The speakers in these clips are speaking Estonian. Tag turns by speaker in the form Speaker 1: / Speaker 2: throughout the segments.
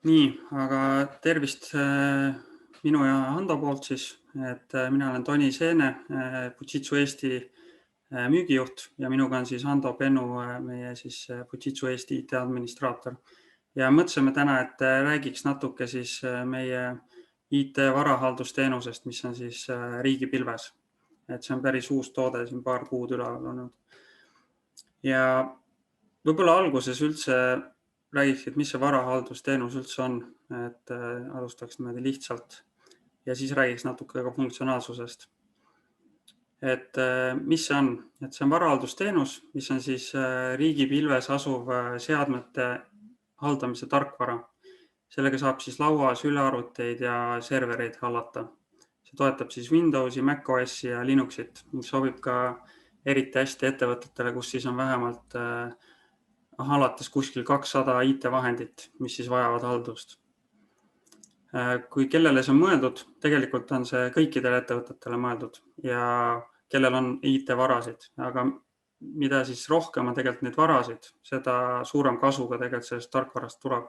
Speaker 1: Nii, aga tervist minu ja Hando poolt siis, et mina olen Toni Seene, Fujitsu Eesti müügijuht ja minuga on siis Hando Pennu, meie siis Fujitsu Eesti IT-administraator. Ja mõtlesime täna, et räägiks natuke siis meie IT-varahaldusteenusest, mis on siis riigipilves. Et see on päris uus toode, siin paar kuud üleval olnud. Ja võib-olla alguses üldse räägiks, et mis see varahaldusteenus üldse on, et alustaks niimoodi lihtsalt ja siis räägiks natuke ka funktsionaalsusest. Et mis see on? Et see on varahaldusteenus, mis on siis riigipilves asuv seadmete haldamise tarkvara. Sellega saab siis lauas ülearvuteid ja servereid hallata. See toetab siis Windowsi, macOSi ja Linuxit, mis sobib ka eriti hästi ettevõtetele, kus siis on vähemalt alates kuskil 200 IT-vahendit, mis siis vajavad haldust. Kui kellele see on mõeldud, tegelikult on see kõikidele ettevõtetele mõeldud ja kellel on IT-varasid, aga mida siis rohkem on tegelikult neid varasid, seda suurem kasu ka tegelikult sellest tarkvarast tuleb.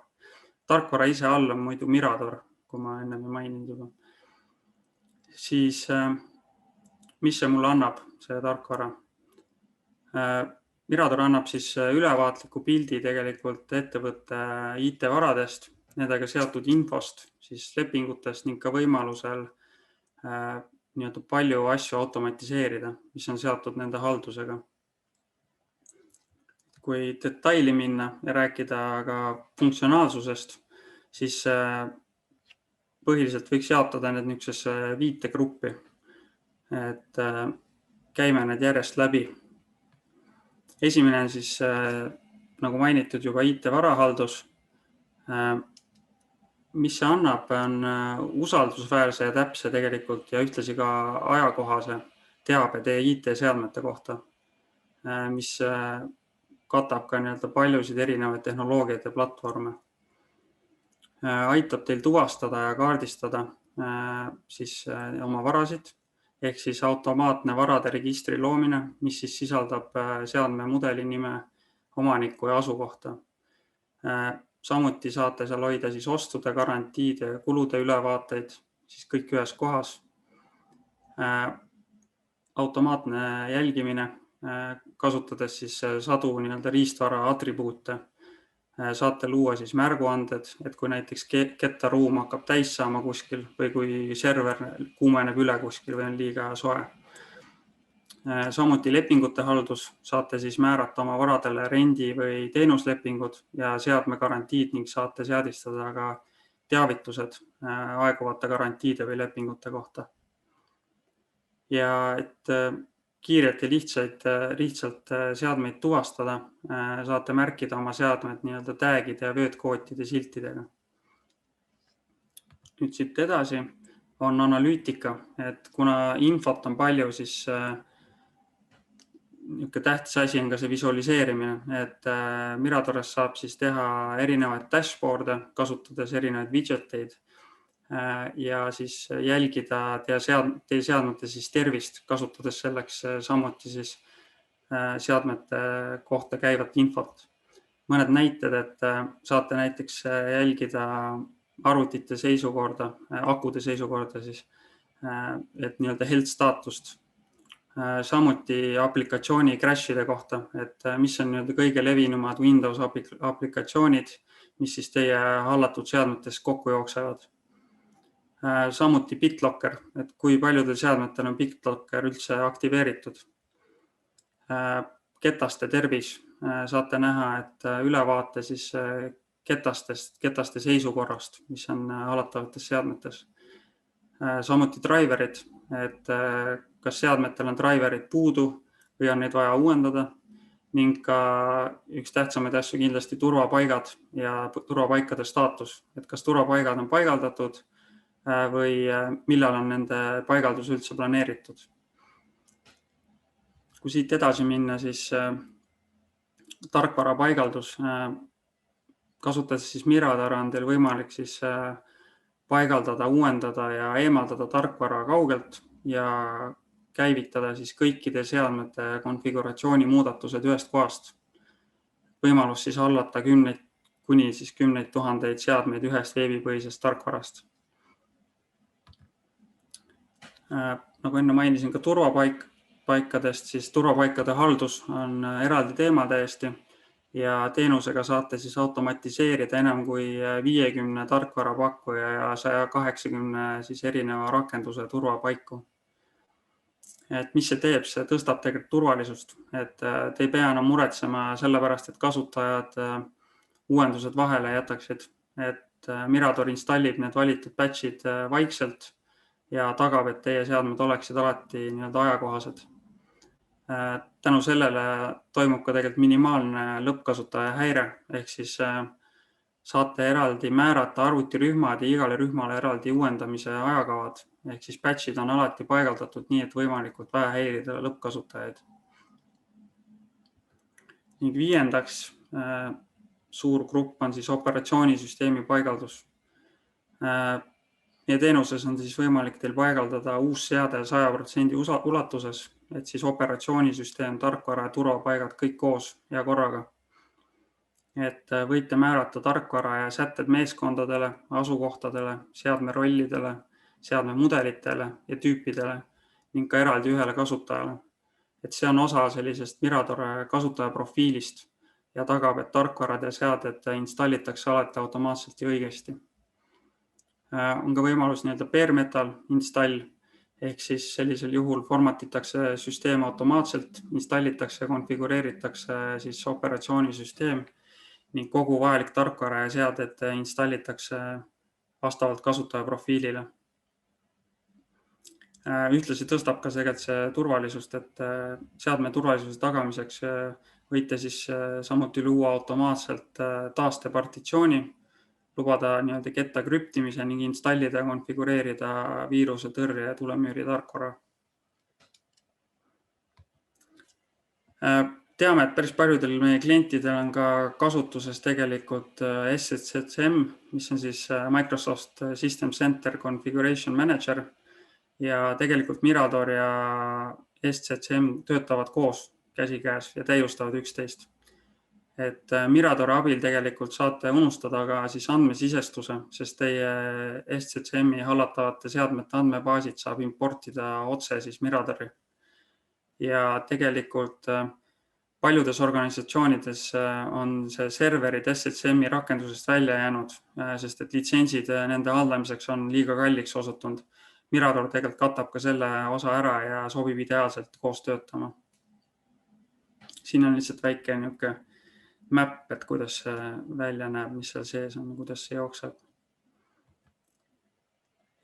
Speaker 1: Tarkvara ise all on muidu Mirador, kui ma enne maininud juba. Siis mis see mulle annab, see tarkvara? Mirador annab siis ülevaatliku pildi tegelikult ettevõtte IT-varadest, nendega seotud infost, siis lepingutest ning ka võimalusel nii-öelda palju asju automatiseerida, mis on seotud nende haldusega. Kui detaili minna ja rääkida ka funktsionaalsusest, siis põhiliselt võiks jaotada need niisugusesse 5 gruppi, et käime need järjest läbi. Esimene on siis, nagu mainitud juba, IT-varahaldus. Mis see annab, on usaldusväärse ja täpse tegelikult ja ühtlasi ka ajakohase teabe teie IT-seadmete kohta, mis katab ka nii-öelda paljusid erinevaid tehnoloogiaid ja platvorme. Aitab teil tuvastada ja kaardistada siis oma varasid, ehk siis automaatne varade registri loomine, mis siis sisaldab seadme mudeli nime, omaniku ja asukohta. Samuti saate seal hoida siis ostude, garantiide ja kulude ülevaateid, siis kõik ühes kohas. Automaatne jälgimine, kasutades siis sadu nii-öelda riistvara atribuute. Saate luua siis märguanded, et kui näiteks kettaruum hakkab täis saama kuskil või kui server kuumeneb üle kuskil või on liiga soe. Samuti lepingute haldus, saate siis määrata oma varadele rendi või teenuslepingud ja seadme garantiid ning saate seadistada ka teavitused aeguvate garantiide või lepingute kohta. Ja et kiirelt ja lihtsalt seadmeid tuvastada, saate märkida oma seadmed nii-öelda tagide ja vöötkootide siltidega. Nüüd siit edasi on analüütika, et kuna infot on palju, siis niisugune tähtis asi on ka see visualiseerimine, et Miradorist saab siis teha erinevaid dashboard'e, kasutades erinevaid widgeteid ja siis jälgida teie seadmete siis tervist, kasutades selleks samuti siis seadmete kohta käivat infot. Mõned näited, et saate näiteks jälgida arvutite seisukorda, akude seisukorda siis, et nii-öelda health staatust. Samuti aplikatsiooni crashide kohta, et mis on nii-öelda kõige levinumad Windows aplikatsioonid, mis siis teie hallatud seadmetes kokku jooksevad. Samuti BitLocker, et kui paljudel seadmetel on BitLocker üldse aktiveeritud. Ketaste tervis, saate näha, et ülevaate siis ketaste seisukorrast, mis on hallatavates seadmetes. Samuti driverid, et kas seadmetel on driverid puudu või on neid vaja uuendada ning ka üks tähtsamaid asju kindlasti turvapaigad ja turvapaikade staatus, et kas turvapaigad on paigaldatud või millal on nende paigaldus üldse planeeritud. Kui siit edasi minna, siis tarkvara paigaldus, kasutades siis Mirador on teil võimalik siis paigaldada, uuendada ja eemaldada tarkvara kaugelt ja käivitada siis kõikide seadmete konfiguratsiooni muudatused ühest kohast. Võimalus siis hallata kuni siis 10 000 seadmeid ühest veebipõhisest tarkvarast. Nagu enne mainisin ka turvapaikadest, siis turvapaikade haldus on eraldi teema täiesti ja teenusega saate siis automatiseerida enam kui 50 tarkvarapakkuja ja 180 siis erineva rakenduse turvapaiku. Et mis see teeb? See tõstab tegelikult turvalisust, et te ei pea enam muretsema sellepärast, et kasutajad uuendused vahele jätaksid, et Mirador installib need valitud patch'id vaikselt ja tagab, et teie seadmed oleksid alati ajakohased. Tänu sellele toimub ka tegelikult minimaalne lõppkasutaja häire, ehk siis saate eraldi määrata arvutirühmad ja igale rühmale eraldi uuendamise ajakavad, ehk siis patch'id on alati paigaldatud nii, et võimalikult vähe häirida lõppkasutajaid. Ning viiendaks suur grupp on siis operatsioonisüsteemi paigaldus. Meie teenuses on siis võimalik teil paigaldada uus seade 100% ulatuses, et siis operatsioonisüsteem, tarkvara ja turvapaigad kõik koos ja korraga. Et võite määrata tarkvara ja sätted meeskondadele, asukohtadele, seadme rollidele, seadme mudelitele ja tüüpidele ning ka eraldi ühele kasutajale. Et see on osa sellisest Mirador kasutajaprofiilist ja tagab, et tarkvarad ja seaded installitakse alati automaatselt ja õigesti. On ka võimalus bare metal install, ehk siis sellisel juhul formatitakse süsteem automaatselt, installitakse ja konfigureeritakse siis operatsioonisüsteem ning kogu vajalik tarkvara ja seaded installitakse vastavalt kasutaja profiilile. Ühtlasi tõstab ka see turvalisust, et seadme turvalisuse tagamiseks võite siis samuti luua automaatselt taastepartitsiooni, lubada ketta krüptimise ning installida ja konfigureerida viiruse tõrje ja tulemüüri tarkvara. Teame, et päris paljudel meie klientidel on ka kasutuses tegelikult SCCM, mis on siis Microsoft System Center Configuration Manager ja tegelikult Mirador ja SCCM töötavad koos käsikäes ja täiustavad üksteist. Et Miradori abil tegelikult saate unustada ka siis andmesisestuse, sest teie SCCM-i hallatavate seadmete andmebaasid saab importida otse siis Miradori. Ja tegelikult paljudes organisatsioonides on see serverid SCCM-i rakendusest välja jäänud, sest et litsentsid nende haldamiseks on liiga kalliks osutunud. Mirador tegelikult katab ka selle osa ära ja sobib ideaalselt koos töötama. Siin on lihtsalt väike map, et kuidas see välja näeb, mis seal sees on, kuidas see jookseb.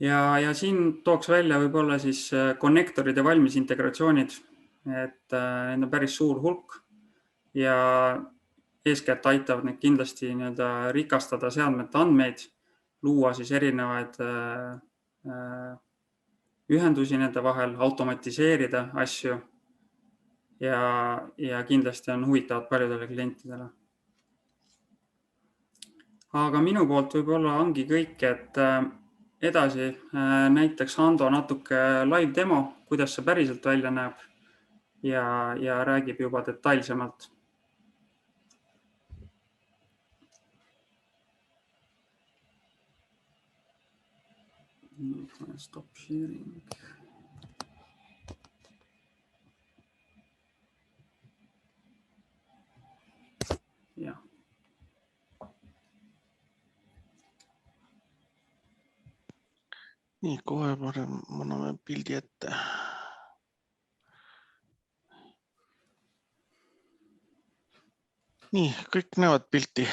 Speaker 1: Ja siin tooks välja võib-olla siis konnektorid ja valmis integratsioonid, et need on päris suur hulk ja eeskätt aitavad need kindlasti rikastada seadmete andmeid, luua siis erinevaid ühendusi nende vahel, automatiseerida asju ja kindlasti on huvitavad paljudele klientidele. Aga minu poolt võib-olla ongi kõik, et edasi näiteks Hando natuke live demo, kuidas see päriselt välja näeb ja räägib juba detailsemalt. Stop sharing. Jah.
Speaker 2: Nii, kohe anname pildi ette. Nii, kõik näevad pilti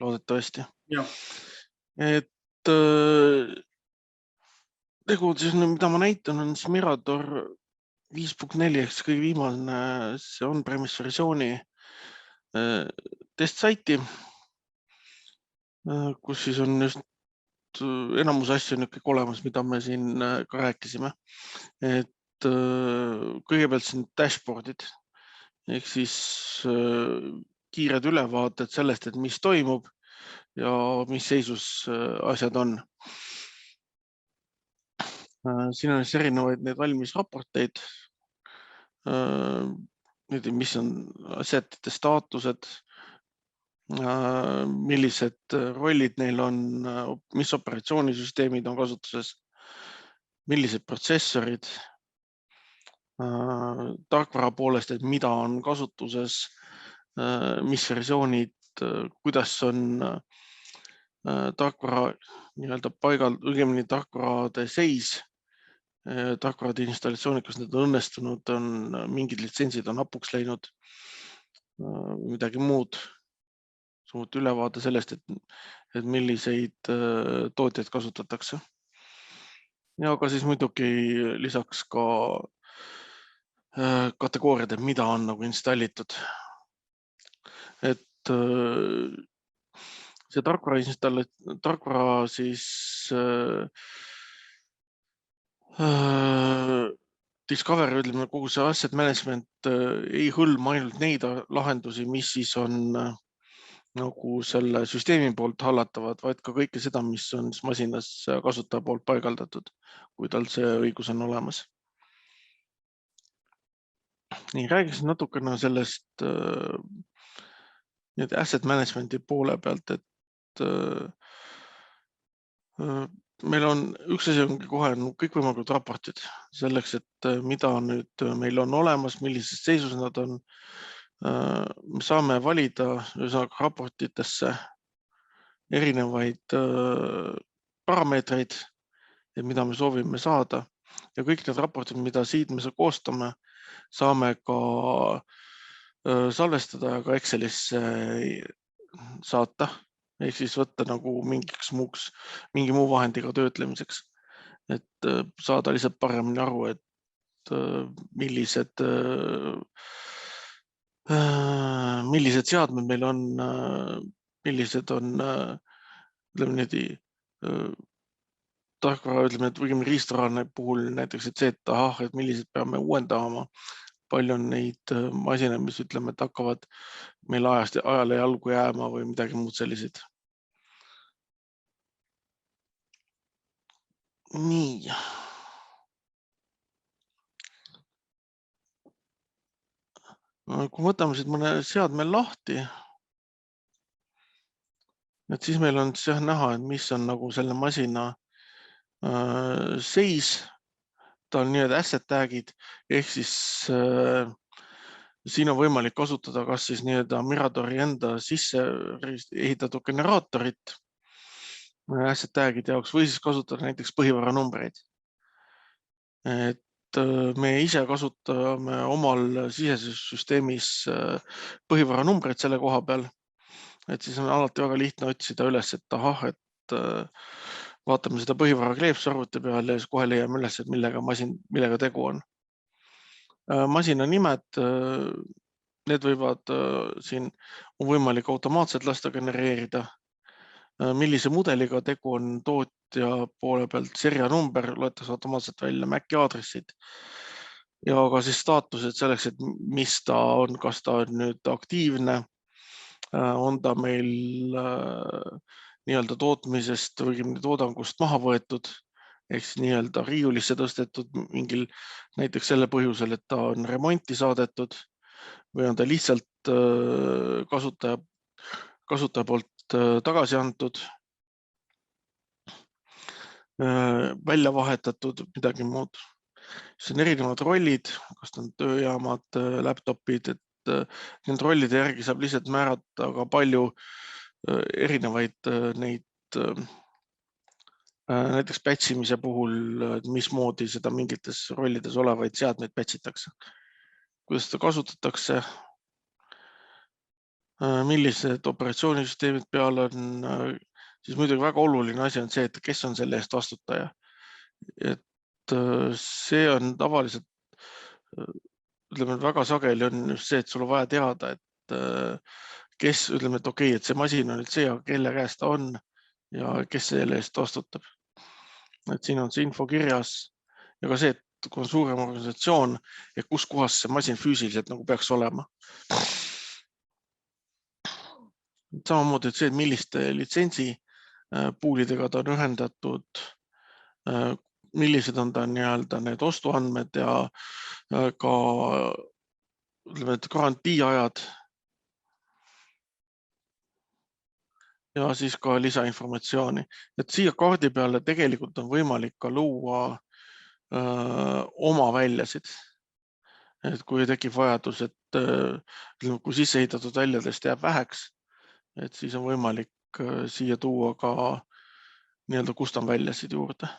Speaker 2: loodetavasti.
Speaker 1: Ja.
Speaker 2: Et tegu, mida ma näitan, on Mirador 5.4 ehk kõige viimane see on-premise versiooni testsaiti, kus siis on just enamus asju on kõik olemas, mida me siin ka rääkisime. Et kõigepealt siin dashboardid ehk siis kiired ülevaated sellest, et mis toimub ja mis seisus asjad on. Siin on erinevaid need valmis raporteid, mis on assetite staatused, millised rollid neil on, mis operatsioonisüsteemid on kasutuses, millised protsessorid, tarkvara poolest, et mida on kasutuses, mis versioonid, kuidas on tarkvara nii-öelda paigal, õigemini tarkvarade seis, tarkvarade installatsioonid, kas need on õnnestunud, on mingid litsentsid on hapuks läinud, midagi muud. Samuti ülevaade sellest, et milliseid tootjaid kasutatakse. Ja ka siis muidugi lisaks ka kategooriad, et mida on nagu installitud. Et see tarkvara siis Discover, ütleme, kogu see asset management ei hõlma ainult neid lahendusi, mis siis on nagu selle süsteemi poolt hallatavad, vaid ka kõike seda, mis on masinas kasutaja poolt paigaldatud, kui tal see õigus on olemas. Nii, räägiksin natukene sellest asset management'i poole pealt, et meil on üks asi ongi kohe kõikvõimalikud raportid selleks, et mida nüüd meil on olemas, millises seisus nad on. Me saame valida raportitesse erinevaid parameetreid, mida me soovime saada, ja kõik need raportid, mida siit me koostame, saame ka salvestada ja ka Excelisse saata, ehk siis võtta nagu mingi muu vahendiga töötlemiseks, et saada lihtsalt paremini aru, et millised seadmed meil on, millised on, ütleme niimoodi, tarkvara, ütleme, et võime riistvara puhul näiteks, et see, et millised peame uuendama, palju on neid masinaid, mis ütleme, et hakkavad meil ajale jalgu jääma või midagi muud selliseid. Nii. Kui võtame siit mõne seadme lahti, et siis meil on näha, et mis on nagu selle masina seis. Ta on nii-öelda asset tag'id, ehk siis siin on võimalik kasutada kas siis nii-öelda Miradori enda sisse ehitatud generaatorit asset tag'ide jaoks või siis kasutada näiteks põhivara numbreid. Et me ise kasutame omal siseses süsteemis põhivara numbreid selle koha peal, et siis on alati väga lihtne otsida üles, et et vaatame seda põhivara kleepsu arvuti peal ja siis kohe leiame üles, et millega tegu on. Masina nimed, need võivad siin on võimalik automaatselt lasta genereerida. Millise mudeliga tegu on tootja poole pealt, serianumber loetakse automaatselt välja, MAC-i aadressid ja ka siis staatused selleks, et mis ta on, kas ta on nüüd aktiivne, on ta meil nii-öelda tootmisest või toodangust maha võetud, ehk siis nii-öelda riiulisse tõstetud mingil näiteks selle põhjusel, et ta on remonti saadetud või on ta lihtsalt kasutaja poolt tagasi antud, välja vahetatud, midagi muud. See on erinevad rollid, kas ta on tööjaamad, laptopid, et need rollide järgi saab lihtsalt määrata ka palju erinevaid neid näiteks pätsimise puhul, mismoodi seda mingites rollides olevaid seadmeid pätsitakse. Kuidas seda kasutatakse, millised operatsioonisüsteemid peal on, siis muidugi väga oluline asi on see, et kes on selle eest vastutaja. Et see on tavaliselt, ütleme, väga sageli on just see, et sul on vaja teada, et kes, ütleme, et okei, et see masin on nüüd see, kelle käest ta on ja kes selle eest vastutab. Et siin on see info kirjas ja ka see, et kui on suurem organisatsioon ja kus kohas see masin füüsiliselt nagu peaks olema. Samamoodi, et see, et milliste litsentsi puulidega ta on ühendatud, millised on ta nii-öelda need ostuandmed ja ka ütleme, et garantiiajad. ja siis ka lisainformatsiooni. Et siia kaardi peale tegelikult on võimalik ka luua oma väljasid. Et kui tekib vajadus, et kui sisse ehitatud väljadest jääb väheks, et siis on võimalik siia tuua ka nii-öelda custom väljasid juurde.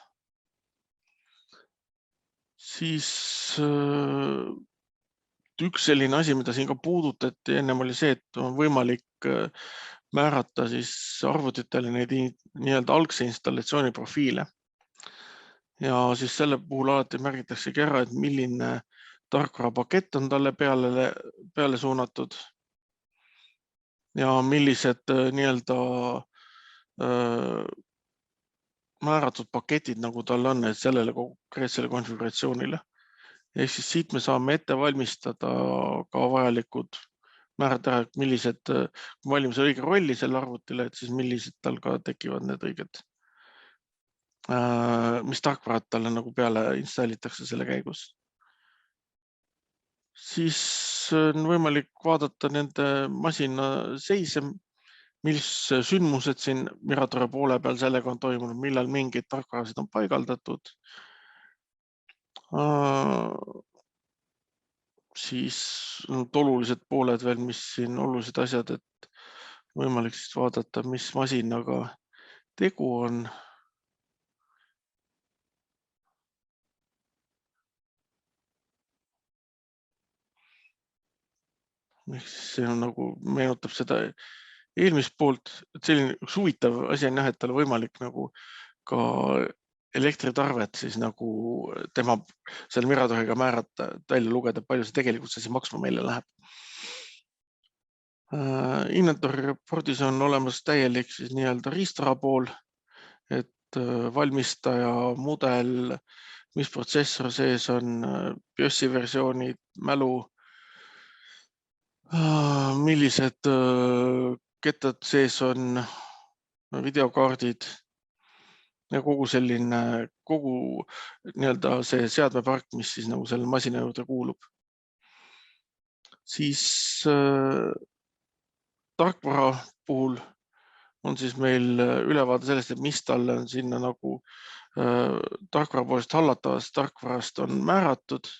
Speaker 2: Siis üks selline asi, mida siin ka puudutati ennem, oli see, et on võimalik määrata siis arvutitele neid nii-öelda algse installatsiooni profiile. Ja siis selle puhul alati märgitaksegi ära, et milline tarkvarapakett on talle peale suunatud ja millised nii-öelda määratud paketid nagu tal on, et sellele konkreetsele konfiguratsioonile. Ehk siis siit me saame ette valmistada ka vajalikud määrata ära, et millised, kui valime see õige rolli selle arvutile, et siis millised tal ka tekivad need õiged, mis tarkvarad talle nagu peale installitakse selle käigus. Siis on võimalik vaadata nende masina seise, mis sündmused siin Miratore poole peal sellega on toimunud, millal mingeid tarkvarasid on paigaldatud. Siis olulised pooled veel, mis siin olulised asjad, et võimalik siis vaadata, mis masinaga tegu on. See on nagu meenutab seda eelmist poolt, et selline üks huvitav asi on jah, et tal võimalik nagu ka elektritarvet siis nagu tema selle Miratoriga määrata, välja lugeda, palju see tegelikult see maksma meile läheb. Inventory reportis on olemas täielik siis nii-öelda riistara pool, et valmistaja, mudel, mis protsessor sees on, BIOS-i versioonid, mälu, millised kettad sees on, videokaardid ja kogu selline, kogu nii-öelda see seadmepark, mis siis nagu selle masina juurde kuulub. Siis tarkvara puhul on siis meil ülevaade sellest, et mis talle on sinna nagu tarkvara poolest hallatavast tarkvarast on määratud.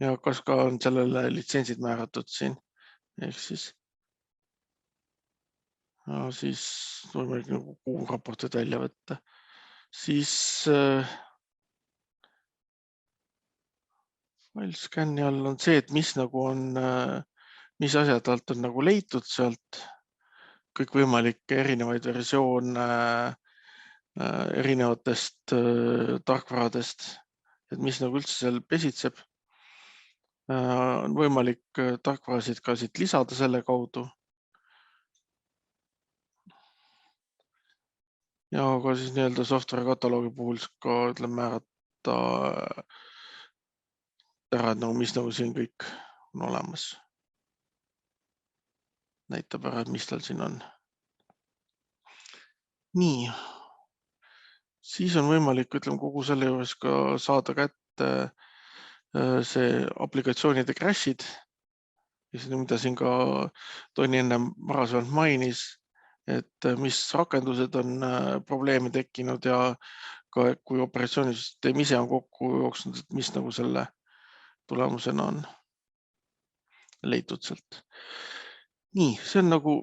Speaker 2: Ja kas ka on sellele litsentsid määratud siin, ehk siis võimalik nagu kuuraportid välja võtta. Siis FileScan'i all on see, et mis nagu on, mis asjad alt on nagu leitud sealt, kõikvõimalikke erinevaid versioone erinevatest tarkvaradest, et mis nagu üldse seal pesitseb. On võimalik tarkvarasid ka siit lisada selle kaudu. Ja ka siis nii-öelda software kataloogi puhul ka ütleme määrata ära, et nagu mis nagu siin kõik on olemas. Näitab ära, et mis tal siin on. Nii. Siis on võimalik, ütleme, kogu selle juures ka saada kätte see aplikatsioonide crash'id, mida siin ka Toni enne varasemalt mainis, et mis rakendused on probleeme tekkinud ja ka kui operatsioonisüsteem ise on kokku jooksnud, et mis nagu selle tulemusena on leitud sealt. Nii, see on nagu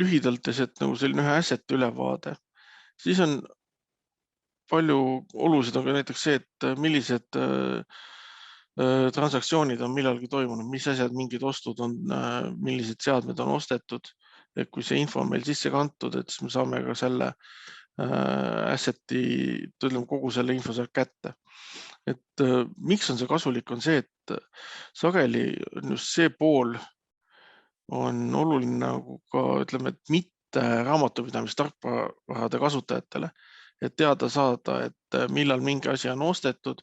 Speaker 2: lühidalt nagu selline ühe asset ülevaade. Siis on palju olulised on ka näiteks see, et millised transaktsioonid on millalgi toimunud, mis asjad, mingid ostud on, millised seadmed on ostetud. Et kui see info on meil sisse kantud, et siis me saame ka selle asseti, ütleme, kogu selle info sealt kätte. Et miks on see kasulik, on see, et sageli on just see pool on oluline nagu ka, ütleme, et mitte raamatupidamistarkvarade kasutajatele, et teada saada, et millal mingi asi on ostetud,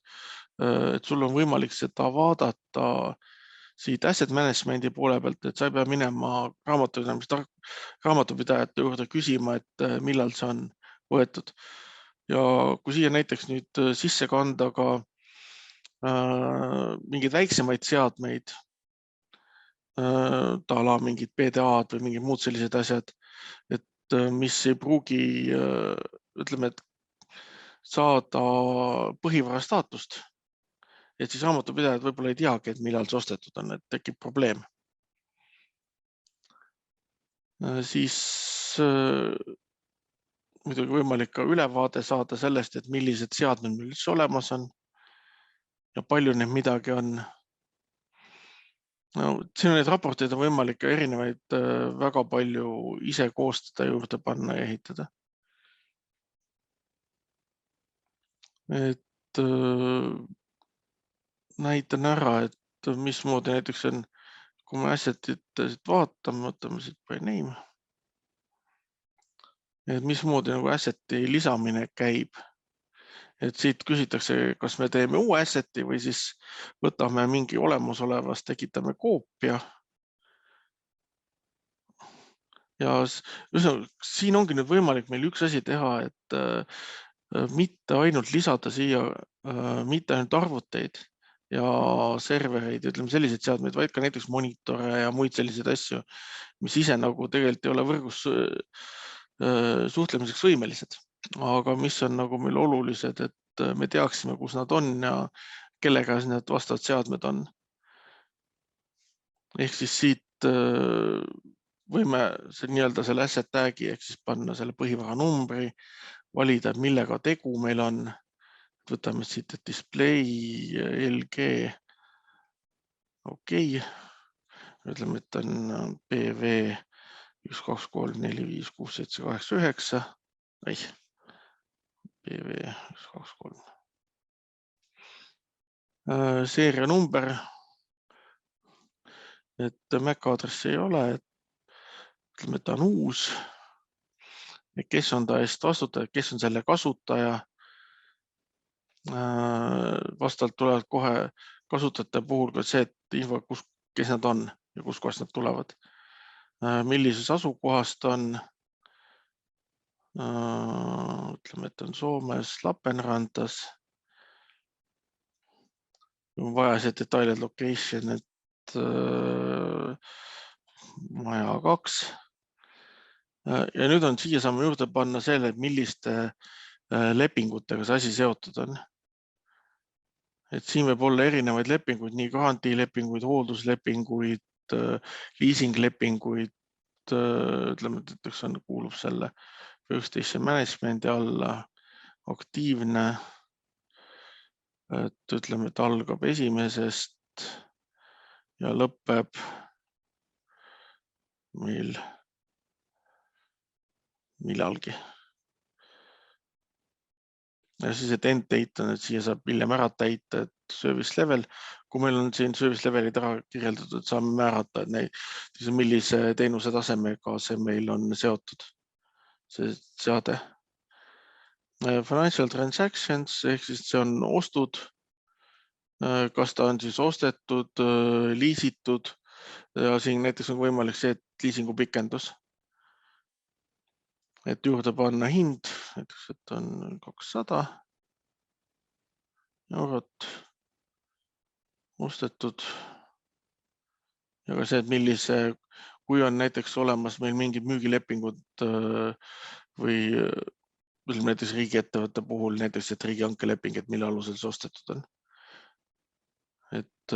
Speaker 2: et sul on võimalik seda vaadata siit asset management'i poole pealt, et sa ei pea minema raamatupidajate juurde küsima, et millal see on võetud. Ja kui siia näiteks nüüd sisse kanda ka mingeid väiksemaid seadmeid, tala mingid PDA-d või mingid muud sellised asjad, et mis ei pruugi, ütleme, et saada põhivara staatust. Et siis raamatupidajad võib-olla ei teagi, et millal see ostetud on, et tekib probleem. Siis muidugi võimalik ka ülevaade saada sellest, et millised seadmed meil üldse olemas on ja palju neid midagi on. No, siin neid raporteid on võimalik ka erinevaid väga palju ise koostada, juurde panna ja ehitada. Et näitan ära, et mismoodi näiteks on, kui me assetit vaatame, võtame siit by name, et mismoodi nagu asseti lisamine käib. Et siit küsitakse, kas me teeme uue asseti või siis võtame mingi olemasolevast, tekitame koopia. Ja siin ongi nüüd võimalik meil üks asi teha, et mitte ainult lisada siia, mitte ainult arvuteid ja servereid, ütleme selliseid seadmeid, vaid ka näiteks monitore ja muid selliseid asju, mis ise nagu tegelikult ei ole võrgus suhtlemiseks võimelised. Aga mis on nagu meil olulised, et me teaksime, kus nad on ja kellega need vastavad seadmed on. Ehk siis siit võime nii-öelda selle asset tag'i ehk siis panna selle põhivara numbri, valida, millega tegu meil on. Võtame siit display LG. Okei. Ütleme, et on PV 1, 2, 3, 4, 5, 6, 7, 8, 9. PV 1, 2, 3. Seeria number. Et MAC aadressi ei ole. Ütleme, et ta on uus. Kes on ta eest vastutaja, kes on selle kasutaja. Vastavalt tulevad kohe kasutajate puhul ka see, et info, kes nad on ja kus kohast nad tulevad. Millises asukohast on. Ütleme, et on Soomes Lappeenrantas. Vaja see detailed location, et maja 2. Ja nüüd on siia saame juurde panna selle, et milliste lepingutega see asi seotud on. Et siin võib olla erinevaid lepinguid, nii garantiilepinguid, hoolduslepinguid, leasinglepinguid, ütleme, et näiteks kuulub selle workstation management'i alla, aktiivne, et ütleme, et algab 1. ja lõpeb meil millalgi. Ja siis, et end date on, et siia saab hiljem ära täita, et service level. Kui meil on siin service levelid ära kirjeldatud, saame määrata, et millise teenuse tasemega see meil on seotud, see seade. Financial transactions, ehk siis see on ostud. Kas ta on siis ostetud, liisitud ja siin näiteks on võimalik see, et liisingu pikendus. Et juurde panna hind, näiteks, et on 200 eurot ostetud. Ja ka see, et millise, kui on näiteks olemas meil mingid müügilepingud või näiteks riigiettevõtte puhul, näiteks, et riigihankeleping, et mille alusel see ostetud on. Et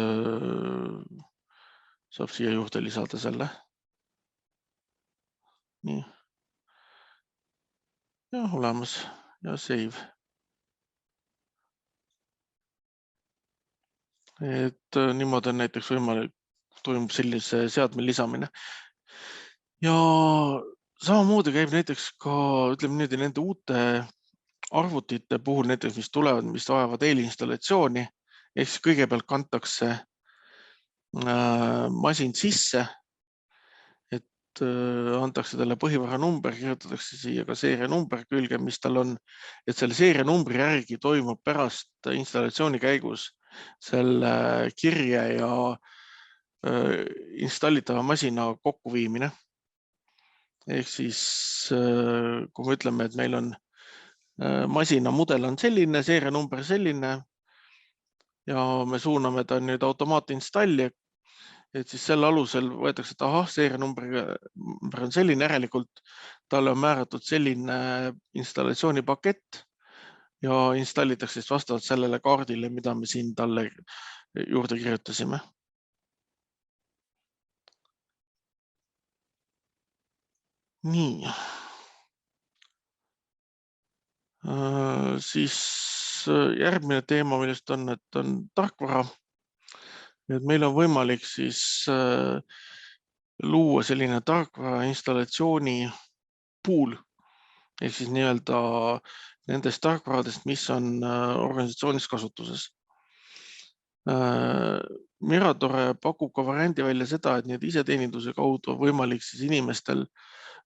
Speaker 2: saab siia juurde lisada selle. Nii. Ja olemas ja save. Et niimoodi on näiteks võimalik, toimub sellise seadme lisamine. Ja samamoodi käib näiteks ka, ütleme nüüd, nende uute arvutite puhul näiteks, mis tulevad, mis vajavad eelinstallatsiooni, ehk siis kõigepealt kantakse masin sisse, et antakse talle põhivara number, kirjutatakse siia ka seeria number külge, mis tal on, et selle seeria numbri järgi toimub pärast installatsiooni käigus selle kirje ja installitava masina kokkuviimine. Ehk siis, kui me ütleme, et meil on masina mudel on selline, seeria number selline ja me suuname ta nüüd automaatinstalli et siis selle alusel võetakse, et ahah, seerianumber on selline, järelikult talle on määratud selline installatsioonipakett ja installitakse siis vastavalt sellele kaardile, mida me siin talle juurde kirjutasime. Nii. Siis järgmine teema, millest on, et on tarkvara. Et meil on võimalik siis luua selline tarkvara installatsiooni pool ehk siis nii-öelda nendest tarkvaradest, mis on organisatsioonis kasutuses. Miratore pakub ka variandi välja seda, et iseteeninduse kaudu on võimalik siis inimestel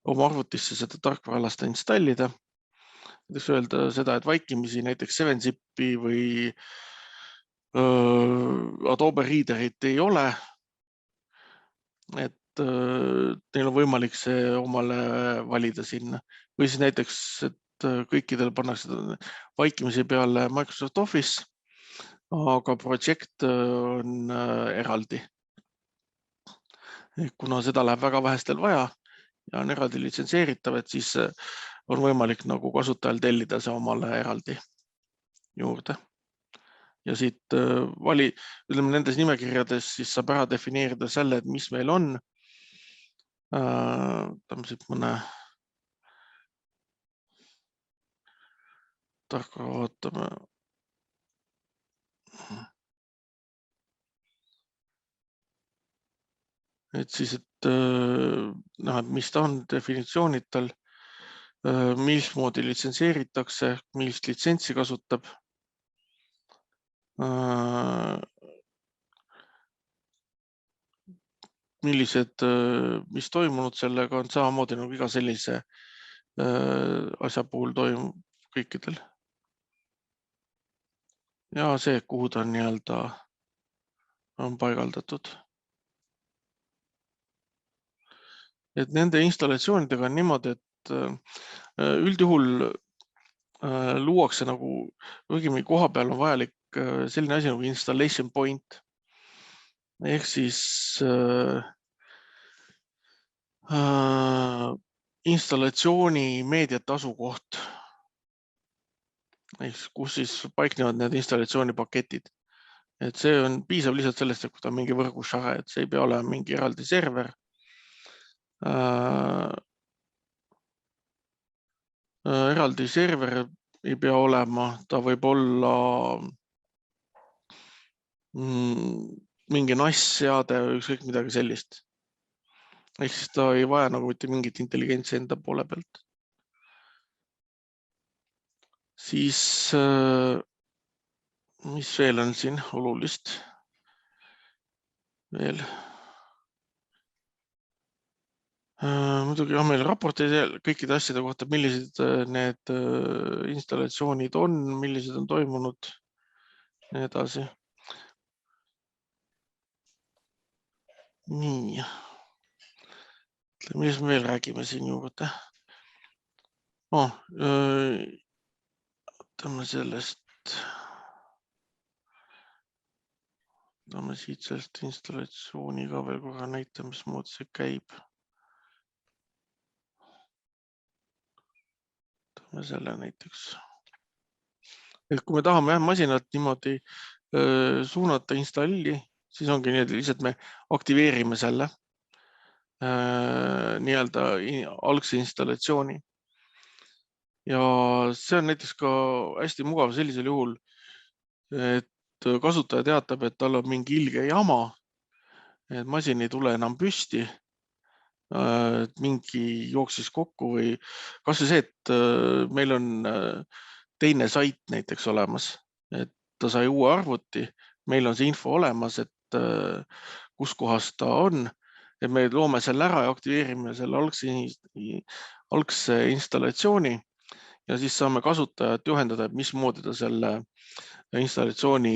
Speaker 2: oma arvutisse seda tarkvara lasta installida. Näiteks öelda seda, et vaikimisi näiteks 7-Zipi või Adobe Readerit ei ole. Et neil on võimalik see omale valida sinna. Või siis näiteks, et kõikidel pannakse vaikimisi peale Microsoft Office, aga projekt on eraldi. Kuna seda läheb väga vähestel vaja ja on eraldi litsenseeritav, et siis on võimalik nagu kasutajal tellida see omale eraldi juurde. Ja siit ütleme nendes nimekirjades siis saab ära defineerida selle, et mis meil on. Siit mõne tarkvara vaatame. Et siis, et mis ta on definitsioonid tal, mismoodi litsenseeritakse, millist litsentsi kasutab. Mis toimunud sellega on samamoodi nagu iga sellise asja puhul toimub kõikidel. Ja see, kuhu ta nii-öelda on paigaldatud. Et nende installatsioonidega on niimoodi, et üldjuhul luuakse nagu, õigemini koha peal on vajalik selline asi nagu installation point. Ehk siis installatsiooni meediate asukoht, kus siis paiknevad need installatsioonipaketid. Et see on piisav lihtsalt sellest, et kui ta on mingi võrgushare, et see ei pea olema mingi eraldi server. Eraldi server ei pea olema, ta võib olla mingi NAS-seade või ükskõik midagi sellist. Ehk siis ta ei vaja nagu mitte mingit intelligentsi enda poole pealt. Siis, mis veel on siin olulist? Veel. Muidugi on meil raporteid kõikide asjade kohta, millised need installatsioonid on, millised on toimunud ja nii edasi. Nii. Millest me veel räägime siin juurde? Võtame sellest. Võtame siit sellest installatsiooni ka veel korra näita, mismoodi see käib. Võtame selle näiteks. Et kui me tahame masinat niimoodi suunata installi, siis ongi nii, et lihtsalt me aktiveerime selle nii-öelda algse installatsiooni. Ja see on näiteks ka hästi mugav sellisel juhul, et kasutaja teatab, et tal on mingi ilge jama, et masin ei tule enam püsti, et mingi jooksis kokku või kas see, et meil on teine sait näiteks olemas, et ta sai uue arvuti, meil on see info olemas, et kus kohas ta on, et me loome selle ära ja aktiveerime selle algse installatsiooni ja siis saame kasutajat juhendada, et mismoodi ta selle installatsiooni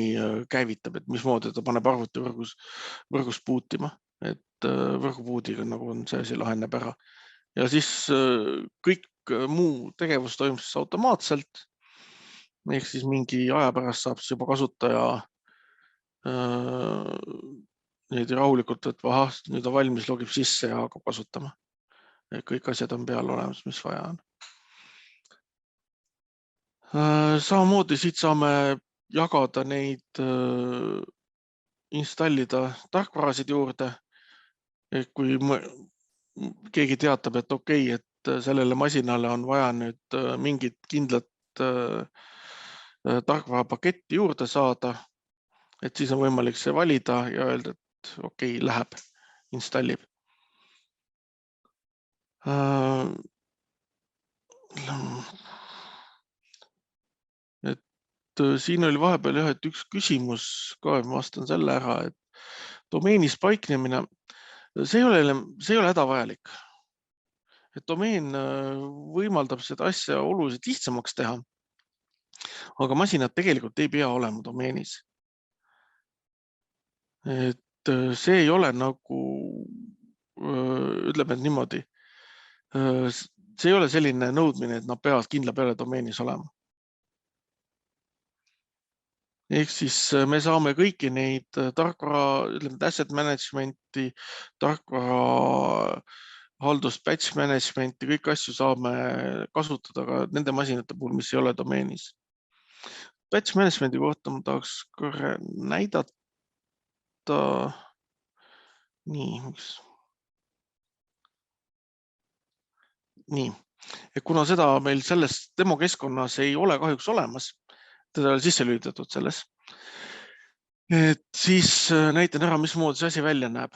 Speaker 2: käivitab, et mismoodi ta paneb arvuti võrgus puutima, et võrgupuudiga nagu on see asi laheneb ära. Ja siis kõik muu tegevus toimub siis automaatselt. Ehk siis mingi aja pärast saab siis juba kasutaja Neid rahulikult, et nüüd on valmis, logib sisse ja hakkab kasutama. Kõik asjad on peal olemas, mis vaja on. Samamoodi siit saame jagada neid, installida tarkvarasid juurde. Kui keegi teatab, et okei, et sellele masinale on vaja nüüd mingit kindlat tarkvarapaketti juurde saada, et siis on võimalik see valida ja öelda, et okei, läheb, installib. Et siin oli vahepeal jah, et üks küsimus ka, ma vastan selle ära, et domeenis paiknemine, see ei ole hädavajalik. Et domeen võimaldab seda asja oluliselt lihtsamaks teha, aga masinad tegelikult ei pea olema domeenis. Et see ei ole nagu, ütleme niimoodi, see ei ole selline nõudmine, et nad peavad kindla peale domeenis olema. Ehk siis me saame kõiki neid tarkvara, ütleme, asset management'i, tarkvara haldust, patch management'i, kõik asju saame kasutada ka nende masinate puhul, mis ei ole domeenis. Patch management'i kohta ma tahaks korra näidata. Nii, kuna seda meil selles demo keskkonnas ei ole kahjuks olemas, teda ei ole sisse lülitatud selles, et siis näitan ära, mismoodi see asi välja näeb.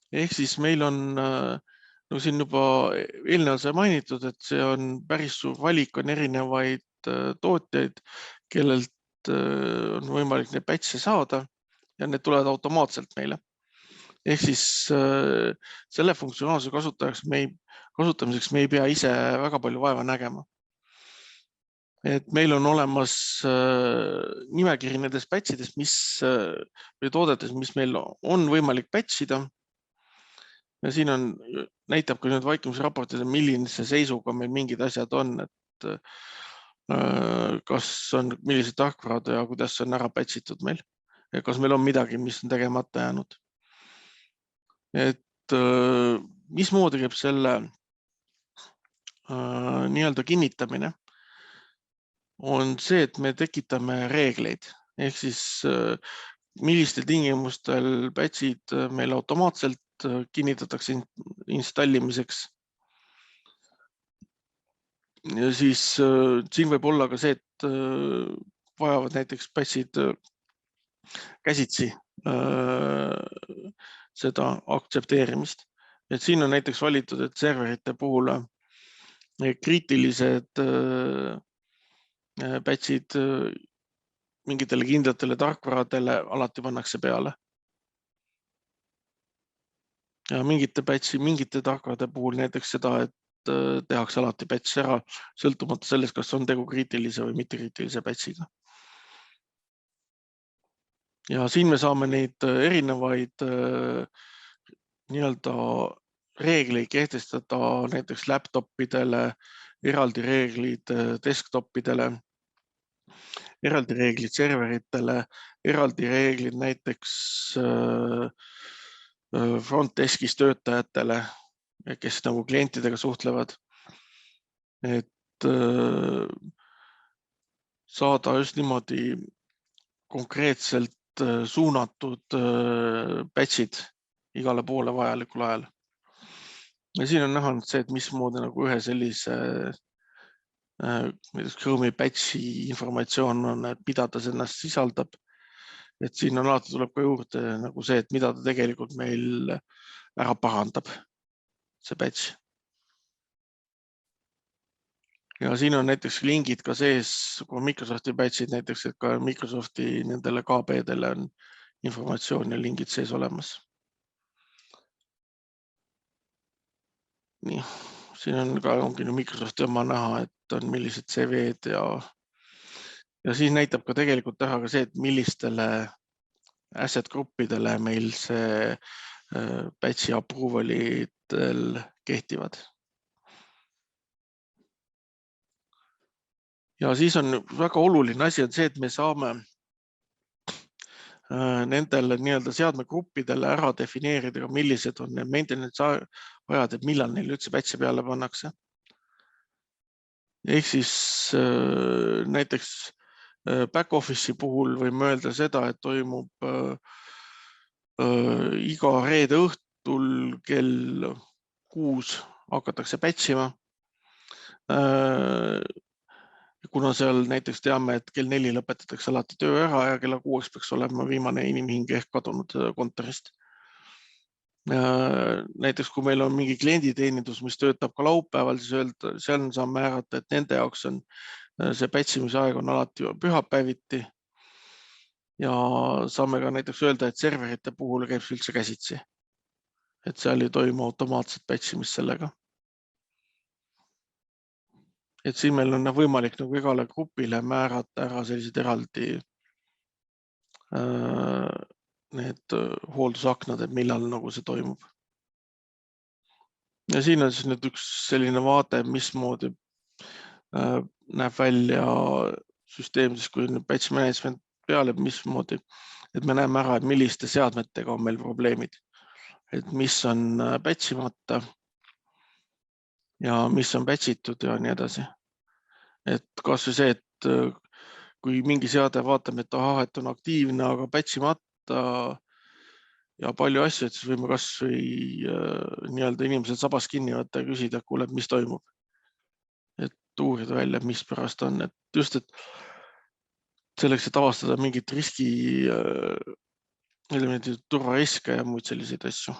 Speaker 2: Ehk siis meil on, no siin juba eelnevalt sai mainitud, et see on päris suur valik, on erinevaid tootjaid, kellelt on võimalik neid patch'e saada ja need tulevad automaatselt meile. Ehk siis selle funktsionaalsuse kasutamiseks me ei pea ise väga palju vaeva nägema. Et meil on olemas nimekiri nendest patch'idest, või toodetest, mis meil on võimalik patch'ida. Ja siin näitab ka nüüd vaikimisraportid, milline see seisuga meil mingid asjad on, et kas on millised tarkvarad ja kuidas on ära patchitud meil. Ja kas meil on midagi, mis on tegemata jäänud. Et mismoodi käib selle nii-öelda kinnitamine, on see, et me tekitame reegleid. Ehk siis millistel tingimustel patch'id meil automaatselt kinnitatakse installimiseks. Ja siis siin võib olla ka see, et vajavad näiteks patch'id käsitsi seda aktsepteerimist. Et siin on näiteks valitud, et serverite puhul kriitilised patch'id mingitele kindlatele tarkvaradele alati pannakse peale. Ja mingite tarkvarade puhul näiteks seda, et tehakse alati patch ära, sõltumata sellest, kas on tegu kriitilise või mitte kriitilise patch'iga. Ja siin me saame neid erinevaid nii-öelda reegleid kehtestada näiteks laptopidele, eraldi reeglid desktopidele, eraldi reeglid serveritele, eraldi reeglid näiteks front deskis töötajatele, kes nagu klientidega suhtlevad. Et saada just niimoodi konkreetselt suunatud patch'id igale poole vajalikul ajal. Ja siin on näha see, et mismoodi nagu ühe sellise Chrome'i patch'i informatsioon on, et mida ta ennast sisaldab. Et siin on alati tuleb ka juurde nagu see, et mida ta tegelikult meil ära parandab, see patch. Ja siin on näiteks lingid ka sees, kui Microsofti patch'id näiteks, et ka Microsofti nendele KB-dele on informatsioon ja lingid sees olemas. Nii, siin on ka Microsofti oma näha, et on millised CV-d ja siis näitab ka tegelikult ära ka see, et millistele asset gruppidele meil see patch'i approval'itel kehtivad. Ja siis on väga oluline asi on see, et me saame nendele nii-öelda seadmegruppidele ära defineerida, millised on need maintenance ajad, et millal neil üldse patch'i peale pannakse. Ehk siis näiteks back office'i puhul võime öelda seda, et toimub iga reede õhtul kell 6 hakatakse patch'ima. Kuna seal näiteks teame, et kell 4 lõpetatakse alati töö ära ja kella 6 peaks olema viimane inimhing ehk kadunud kontorist. Näiteks kui meil on mingi klienditeenindus, mis töötab ka laupäeval, siis seal saame määrata, et nende jaoks on see patchimise aeg on alati pühapäeviti. Ja saame ka näiteks öelda, et serverite puhul käib see üldse käsitsi. Et seal ei toimu automaatset patchimist sellega. Et siin meil on võimalik nagu igale grupile määrata ära sellised eraldi need hooldusaknad, et millal nagu see toimub. Ja siin on siis nüüd üks selline vaade, mismoodi näeb välja süsteem, siis kui patch management peale, mismoodi, et me näeme ära, et milliste seadmetega on meil probleemid, et mis on patchimata ja mis on patchitud ja nii edasi. Et kas või see, et kui mingi seade vaatame, et ahah, et on aktiivne, aga patchimata ja palju asju, et siis võime kas või nii-öelda inimesed sabas kinni võtta ja küsida, kuule, mis toimub. Et uurida välja, mis pärast on. Et just, et selleks, et avastada mingit riski, turvariske ja muid selliseid asju.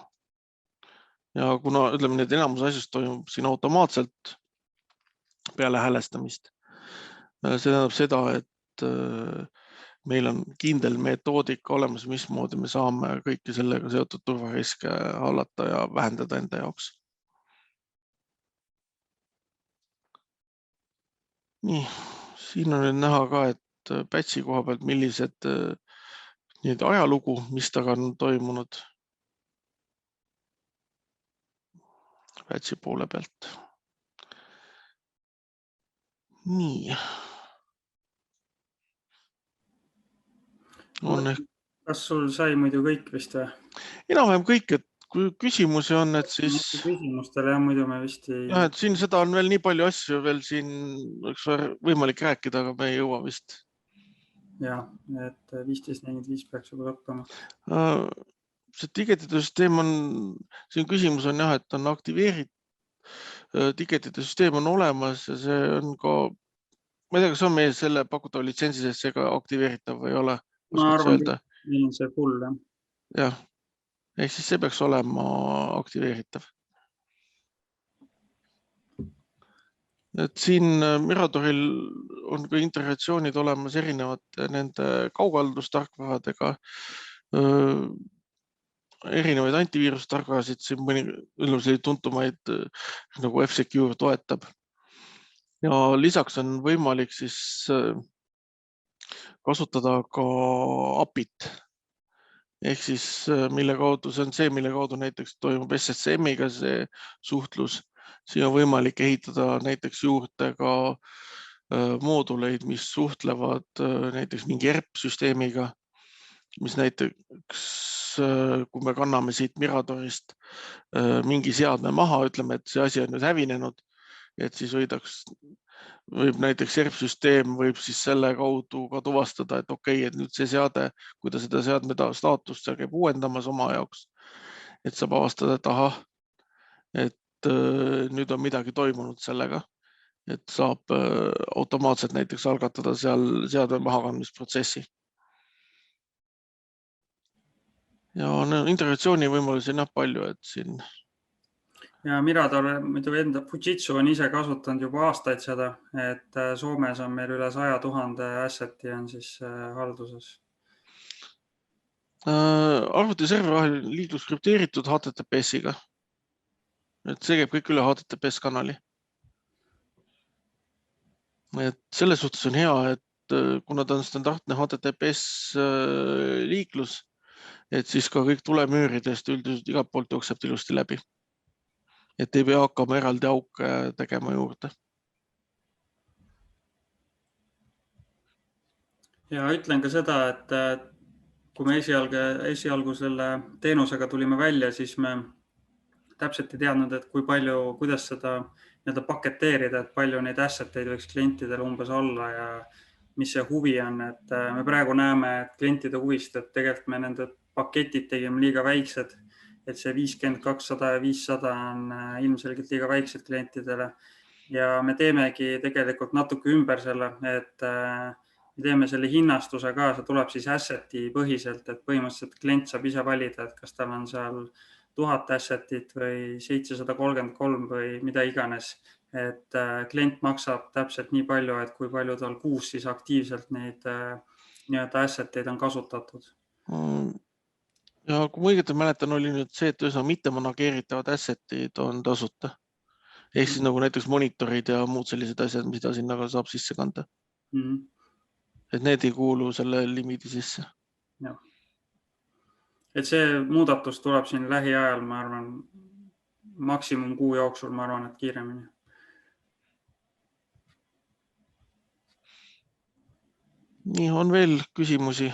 Speaker 2: Ja kuna ütleme, need enamus asjust toimub siin automaatselt peale häälestamist, see tähendab seda, et meil on kindel metoodika olemas, mismoodi me saame kõiki sellega seotud turvariske hallata ja vähendada enda jaoks. Nii, siin on nüüd näha ka, et patch'i koha pealt, millised ajalugu, mis taga on toimunud patch'i poole pealt. Nii.
Speaker 1: Kas sul sai muidu kõik vist või?
Speaker 2: Enam-vähem kõik, et kui küsimusi on, et siis...
Speaker 1: Küsimustele ja muidu me vist ei...
Speaker 2: Ja, et siin seda on veel nii palju asju veel siin võimalik rääkida, aga me ei jõua vist.
Speaker 1: Ja, et 15.45 peaks juba lõppema.
Speaker 2: See ticketide süsteem on, siin küsimus on jah, et on aktiveeritud, ticketide süsteem on olemas ja see on ka, ma ei tea, kas on meie selle pakutava litsentsi sees see ka aktiveeritav või ei ole?
Speaker 1: Ma arvan, et see full, jah.
Speaker 2: Jah, ehk siis see peaks olema aktiveeritav. Et siin Miradoril on ka integratsioonid olemas erinevate nende kaughaldustarkvaradega, erinevaid antiviirustarkvarasid, siin mõni tuntumaid nagu F-Secure toetab. Ja lisaks on võimalik siis kasutada ka API-t. Ehk siis mille kaudu, see on see, mille kaudu näiteks toimub SSM-iga see suhtlus. Siin on võimalik ehitada näiteks juurde ka mooduleid, mis suhtlevad näiteks mingi ERP-süsteemiga, mis näiteks, kui me kanname siit Miradorist mingi seadme maha, ütleme, et see asi on nüüd hävinenud, et siis võib näiteks ERP-süsteem võib siis selle kaudu ka tuvastada, et okei, et nüüd see seade, kui ta seda seadmeda staatust seal käib uuendamas oma jaoks, et saab avastada, et ahah, et nüüd on midagi toimunud sellega, et saab automaatselt näiteks algatada seal seadme mahakandmisprotsessi. Ja integratsiooni võimalusi on palju, et siin.
Speaker 1: Ja Mirador, muidu enda Fujitsu on ise kasutanud juba aastaid seda, et Soomes on meil üle 100 000 asseti on siis halduses.
Speaker 2: Arvutiserveri vahel liiklus krüpteeritud HTTPS-iga. Et see käib kõik üle HTTPS kanali. Et selles suhtes on hea, et kuna ta on standardne HTTPS liiklus, et siis ka kõik tulemüüridest üldiselt igalt poolt jookseb ilusti läbi. Et ei pea hakkama eraldi auke tegema juurde.
Speaker 1: Ja ütlen ka seda, et kui me esialgu selle teenusega tulime välja, siis me täpselt ei teadnud, et kui palju, kuidas seda nii-öelda paketeerida, et palju neid asset'eid võiks klientidel umbes olla ja mis see huvi on, et me praegu näeme, et klientide huvist, et tegelikult me nende paketid tegime liiga väiksed, et see 50, 200 ja 500 on ilmselgelt liiga väiksed klientidele ja me teemegi tegelikult natuke ümber selle, et me teeme selle hinnastuse ka, see tuleb siis asset'i põhiselt, et põhimõtteliselt klient saab ise valida, et kas tal on seal 1000 asset'it või 733 või mida iganes. Et klient maksab täpselt nii palju, et kui palju tal kuus siis aktiivselt neid nii-öelda asset'eid on kasutatud.
Speaker 2: Ja kui ma õigelt mäletan, oli nüüd see, et ühesõnaga mitte manageeritavad asset'id on tasuta. Ehk siis nagu näiteks monitorid ja muud sellised asjad, mida sinna ka saab sisse kanda. Et need ei kuulu selle limiidi sisse.
Speaker 1: Jah. Et see muudatus tuleb siin lähiajal, ma arvan, maksimum kuu jooksul, ma arvan, et kiiremini.
Speaker 2: Nii, on veel küsimusi?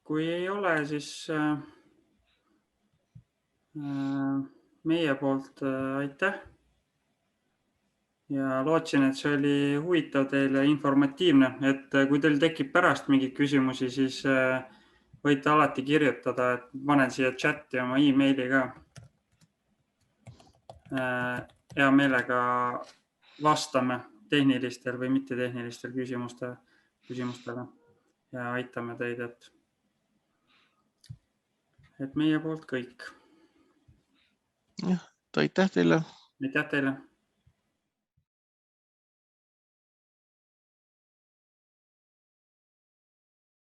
Speaker 1: Kui ei ole, siis meie poolt aitäh. Ja lootsin, et see oli huvitav teile, informatiivne, et kui teil tekib pärast mingeid küsimusi, siis võite alati kirjutada, et panen siia chati oma emaili ka. Hea meelega vastame tehnilistel või mittetehnilistel küsimustele ja aitame teid, et meie poolt kõik.
Speaker 2: Jah, aitäh teile.
Speaker 1: Aitäh teile.